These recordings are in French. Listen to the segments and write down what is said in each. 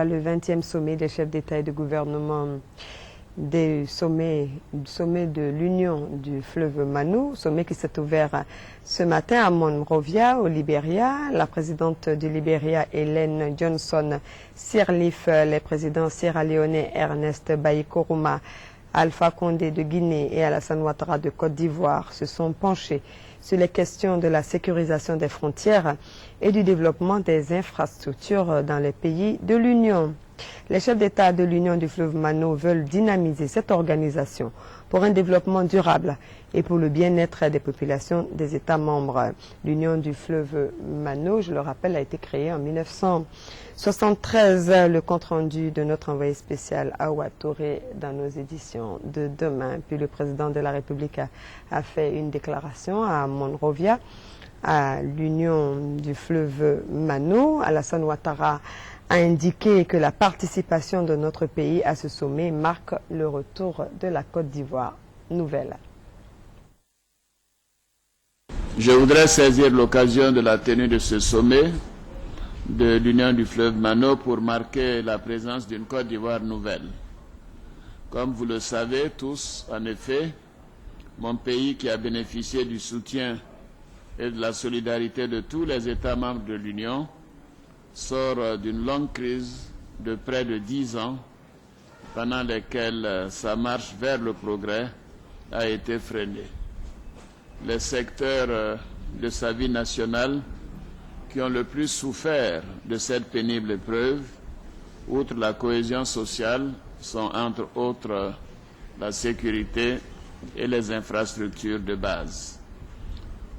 Le 20e sommet des chefs d'État et de gouvernement du sommet de l'Union du fleuve Mano, sommet qui s'est ouvert ce matin à Monrovia, au Libéria. La présidente du Libéria, Ellen Johnson Sirleaf, les présidents sierra-léonais Ernest Bai Koroma, Alpha Condé de Guinée et Alassane Ouattara de Côte d'Ivoire se sont penchés sur les questions de la sécurisation des frontières et du développement des infrastructures dans les pays de l'Union. Les chefs d'État de l'Union du fleuve Mano veulent dynamiser cette organisation pour un développement durable et pour le bien-être des populations des États membres. L'Union du fleuve Mano, je le rappelle, a été créée en 1973. Le compte-rendu de notre envoyé spécial Awa Touré dans nos éditions de demain. Puis le président de la République a fait une déclaration à Monrovia, à l'Union du fleuve Mano. Alassane Ouattara a indiqué que la participation de notre pays à ce sommet marque le retour de la Côte d'Ivoire. Nouvelle. Je voudrais saisir l'occasion de la tenue de ce sommet de l'Union du fleuve Mano pour marquer la présence d'une Côte d'Ivoire nouvelle. Comme vous le savez tous, en effet, mon pays qui a bénéficié du soutien et de la solidarité de tous les États membres de l'Union sort d'une longue crise de près de 10 ans pendant lesquelles sa marche vers le progrès a été freinée. Les secteurs de sa vie nationale qui ont le plus souffert de cette pénible épreuve, outre la cohésion sociale, sont entre autres la sécurité et les infrastructures de base.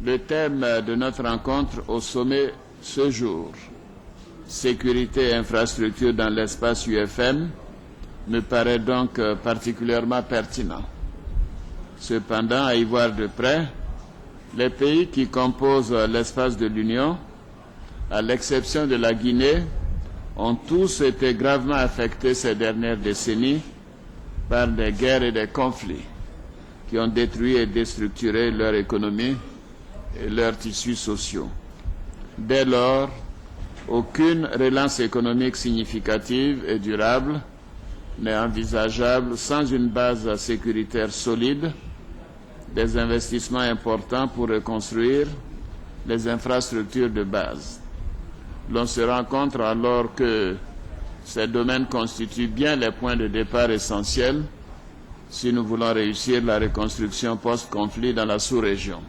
Le thème de notre rencontre au sommet ce jour, sécurité et infrastructure dans l'espace UFM, me paraît donc particulièrement pertinent. Cependant, à y voir de près, les pays qui composent l'espace de l'Union, à l'exception de la Guinée, ont tous été gravement affectés ces dernières décennies par des guerres et des conflits qui ont détruit et déstructuré leur économie et leurs tissus sociaux. Dès lors, aucune relance économique significative et durable n'est envisageable sans une base sécuritaire solide, des investissements importants pour reconstruire les infrastructures de base. L'on se rend compte alors que ces domaines constituent bien les points de départ essentiels si nous voulons réussir la reconstruction post-conflit dans la sous-région.